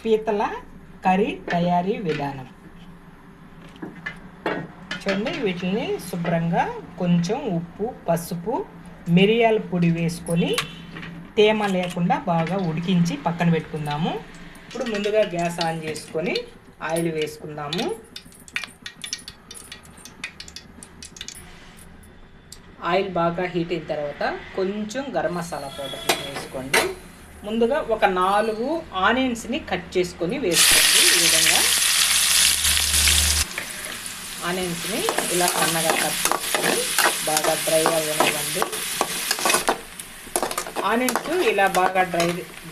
పీతల కర్రీ తయారీ విధానం చూడండి. వీటిని శుభ్రంగా కొంచెం ఉప్పు, పసుపు, మిరియాల పొడి వేసుకొని తేమ లేకుండా బాగా ఉడికించి పక్కన పెట్టుకుందాము. ఇప్పుడు ముందుగా గ్యాస్ ఆన్ చేసుకొని ఆయిల్ వేసుకుందాము. ఆయిల్ బాగా హీట్ అయిన తర్వాత కొంచెం గరం మసాలా పౌడర్ వేసుకోండి. ముందుగా ఒక 4 ఆనియన్స్ని కట్ చేసుకొని వేసుకోండి. ఈ విధంగా ఆనియన్స్ని ఇలా సన్నగా కట్ చేసుకొని బాగా డ్రై అవ్వనివ్వండి. ఆనియన్స్ ఇలా బాగా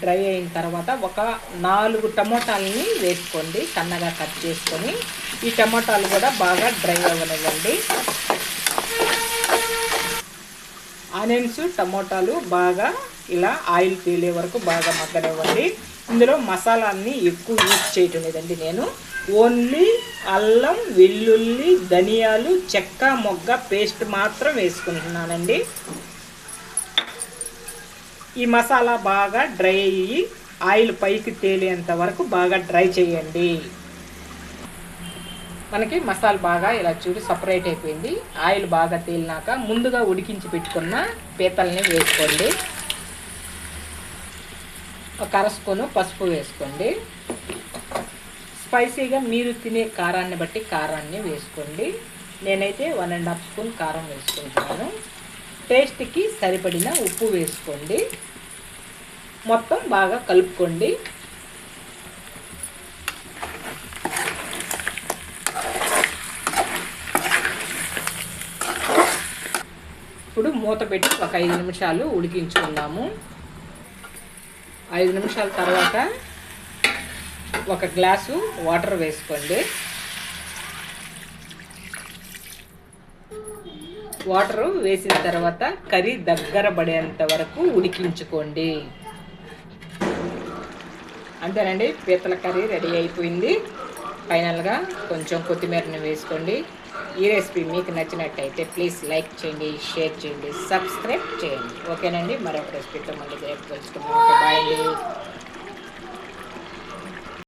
డ్రై అయిన తర్వాత ఒక 4 టమోటాలని వేసుకోండి, సన్నగా కట్ చేసుకొని. ఈ టమోటాలు కూడా బాగా డ్రై అవ్వనివ్వండి. ఆనియన్స్, టమోటాలు బాగా ఇలా ఆయిల్ పీలే వరకు బాగా మగ్గనివ్వండి. ఇందులో మసాలాన్ని ఎక్కువ యూజ్ చేయటం లేదండి. నేను ఓన్లీ అల్లం, వెల్లుల్లి, ధనియాలు, చెక్క, మొగ్గ పేస్ట్ మాత్రం వేసుకుంటున్నానండి. ఈ మసాలా బాగా డ్రై అయ్యి ఆయిల్ పైకి తేలేంత వరకు బాగా డ్రై చేయండి. మనకి మసాలా బాగా ఇలా చూడి సపరేట్ అయిపోయింది. ఆయిల్ బాగా తేలినాక ముందుగా ఉడికించి పెట్టుకున్న పీతల్ని వేసుకోండి. ఒక అర స్పూను పసుపు వేసుకోండి. స్పైసీగా మీరు తినే కారాన్ని బట్టి కారాన్ని వేసుకోండి. నేనైతే 1½ స్పూన్ కారం వేసుకుంటున్నాను. టేస్ట్కి సరిపడిన ఉప్పు వేసుకోండి. మొత్తం బాగా కలుపుకోండి. ఇప్పుడు మూత పెట్టి ఒక 5 నిమిషాలు ఉడికించుకుందాము. 5 నిమిషాల తర్వాత ఒక గ్లాసు వాటర్ వేసుకోండి. వాటర్ వేసిన తర్వాత కర్రీ దగ్గర పడేంత వరకు ఉడికించుకోండి. అంతేనండి, పీతల కర్రీ రెడీ అయిపోయింది. ఫైనల్గా కొంచెం కొత్తిమీరని వేసుకోండి. ఈ రెసిపీ మీకు నచ్చినట్టయితే ప్లీజ్ లైక్ చేయండి, షేర్ చేయండి, సబ్స్క్రైబ్ చేయండి. ఓకేనండి, మరొక రెసిపీతో మళ్ళీ రేపు కలుసుకుందాం. ఓకే, బాయ్ అండి.